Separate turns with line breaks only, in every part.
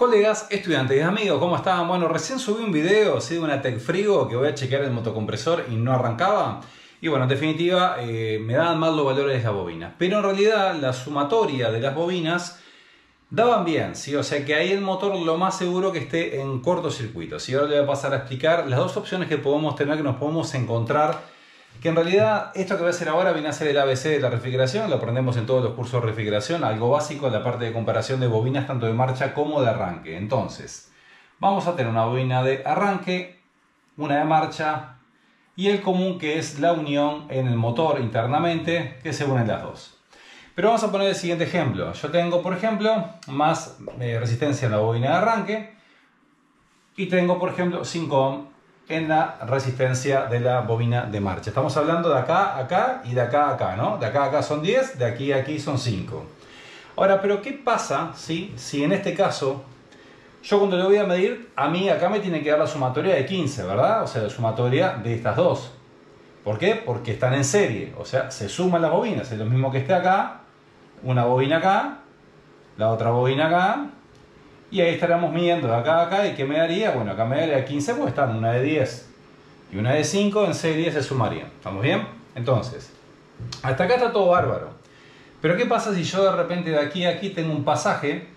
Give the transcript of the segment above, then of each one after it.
Colegas, estudiantes y amigos, ¿cómo están? Bueno, recién subí un video, ¿sí? De una Tecfrigo que voy a chequear el motocompresor y no arrancaba. Y bueno, en definitiva, me daban mal los valores de las bobinas. Pero en realidad la sumatoria de las bobinas daban bien, ¿sí? O sea que ahí el motor lo más seguro que esté en cortocircuito. ¿Sí? Ahora le voy a pasar a explicar las dos opciones que podemos tener, que nos podemos encontrar. Que en realidad esto que voy a hacer ahora viene a ser el ABC de la refrigeración, lo aprendemos en todos los cursos de refrigeración, algo básico en la parte de comparación de bobinas tanto de marcha como de arranque. Entonces, vamos a tener una bobina de arranque, una de marcha y el común, que es la unión en el motor internamente, que se unen las dos. Pero vamos a poner el siguiente ejemplo. Yo tengo, por ejemplo, más resistencia en la bobina de arranque y tengo, por ejemplo, 5 ohm en la resistencia de la bobina de marcha. Estamos hablando de acá a acá y de acá a acá, ¿no? De acá a acá son 10, de aquí a aquí son 5. Ahora, pero ¿qué pasa si en este caso yo cuando lo voy a medir, a mí acá me tiene que dar la sumatoria de 15, ¿verdad? O sea, la sumatoria de estas dos. ¿Por qué? Porque están en serie, o sea, se suman las bobinas. Es lo mismo que esté acá, una bobina acá, la otra bobina acá. Y ahí estaremos midiendo de acá a acá. ¿Y qué me daría? Bueno, acá me daría 15 porque están una de 10 y una de 5 en serie, se sumarían. ¿Estamos bien? Entonces, hasta acá está todo bárbaro. Pero ¿qué pasa si yo de repente de aquí a aquí tengo un pasaje?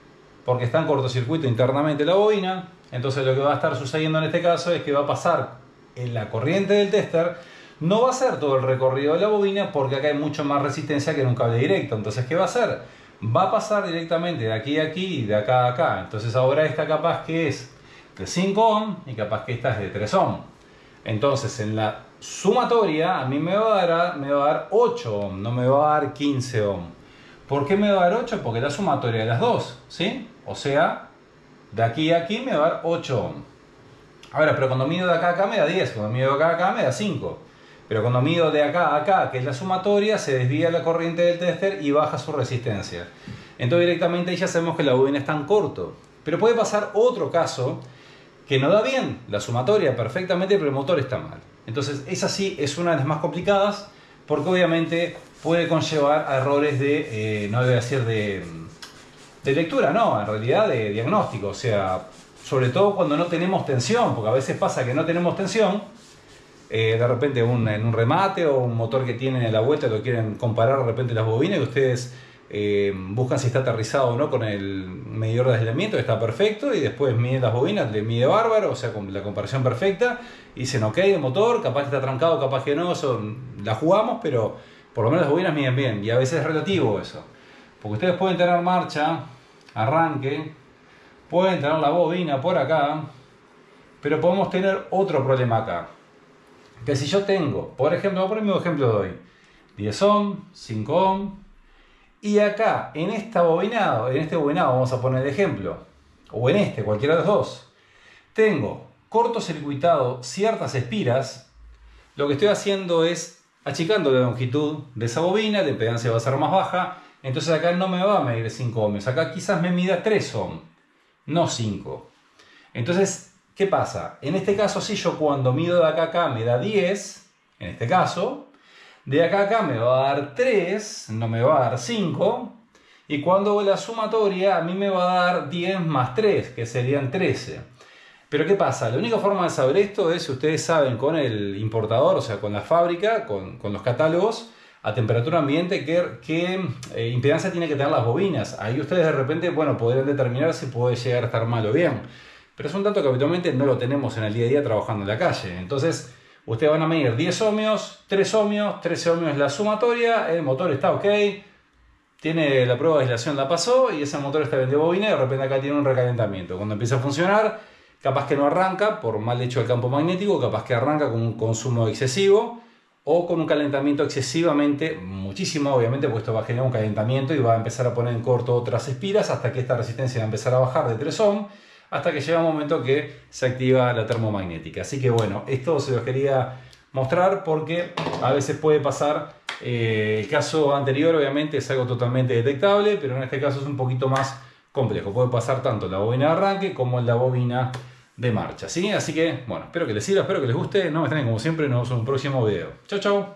Porque está en cortocircuito internamente la bobina. Entonces lo que va a estar sucediendo en este caso es que va a pasar en la corriente del tester. No va a ser todo el recorrido de la bobina porque acá hay mucho más resistencia que en un cable directo. Entonces, ¿qué va a hacer? Va a pasar directamente de aquí a aquí y de acá a acá. Entonces ahora esta capaz que es de 5 ohm y capaz que esta es de 3 ohm. Entonces en la sumatoria a mí me va a dar 8 ohm, no me va a dar 15 ohm. ¿Por qué me va a dar 8? Porque es la sumatoria de las dos, ¿sí? O sea, de aquí a aquí me va a dar 8 ohm. Ahora, pero cuando mido de acá a acá me da 10, cuando mido de acá a acá me da 5. Pero cuando mido de acá a acá, que es la sumatoria, se desvía la corriente del tester y baja su resistencia. Entonces directamente ahí ya sabemos que la bobina está en corto. Pero puede pasar otro caso que no da bien la sumatoria perfectamente, pero el motor está mal. Entonces esa sí es una de las más complicadas porque obviamente puede conllevar a errores de, no voy a decir de lectura, no, en realidad de diagnóstico. O sea, sobre todo cuando no tenemos tensión, porque a veces pasa que no tenemos tensión. De repente en un remate o un motor que tienen a la vuelta lo quieren comparar de repente las bobinas y ustedes buscan si está aterrizado o no con el medidor de aislamiento, está perfecto, y después miden las bobinas, le mide bárbaro, o sea, con la comparación perfecta, y dicen ok, el motor capaz que está trancado, capaz que no, eso la jugamos, pero por lo menos las bobinas miden bien, y a veces es relativo eso, porque ustedes pueden tener marcha, arranque, pueden tener la bobina por acá, pero podemos tener otro problema acá. Que si yo tengo, por ejemplo, voy a poner el mismo ejemplo de hoy, 10 ohm, 5 ohm, y acá en este bobinado vamos a poner el ejemplo, o en cualquiera de los dos, tengo cortocircuitado ciertas espiras, lo que estoy haciendo es achicando la longitud de esa bobina, la impedancia va a ser más baja, entonces acá no me va a medir 5 ohms, acá quizás me mida 3 ohm, no 5. Entonces, ¿qué pasa? En este caso, si yo cuando mido de acá a acá me da 10, en este caso, de acá a acá me va a dar 3, no me va a dar 5, y cuando hago la sumatoria a mí me va a dar 10 más 3, que serían 13. Pero ¿qué pasa? La única forma de saber esto es si ustedes saben con el importador, o sea, con la fábrica, con los catálogos, a temperatura ambiente, qué impedancia tiene que tener las bobinas. Ahí ustedes de repente, bueno, podrían determinar si puede llegar a estar mal o bien. Pero es un dato que habitualmente no lo tenemos en el día a día trabajando en la calle. Entonces, ustedes van a medir 10 ohmios, 3 ohmios, 13 ohmios es la sumatoria, el motor está ok, tiene la prueba de aislación, la pasó, y ese motor está bien de bobina y de repente acá tiene un recalentamiento. Cuando empieza a funcionar, capaz que no arranca por mal hecho del campo magnético, capaz que arranca con un consumo excesivo o con un calentamiento excesivamente, muchísimo obviamente, pues esto va a generar un calentamiento y va a empezar a poner en corto otras espiras hasta que esta resistencia va a empezar a bajar de 3 ohm, hasta que llega un momento que se activa la termomagnética. Así que bueno, esto se los quería mostrar porque a veces puede pasar, el caso anterior obviamente es algo totalmente detectable, pero en este caso es un poquito más complejo. Puede pasar tanto en la bobina de arranque como en la bobina de marcha, ¿sí? Así que bueno, espero que les sirva, espero que les guste, no me extrañen como siempre, nos vemos en un próximo video. Chau, chau.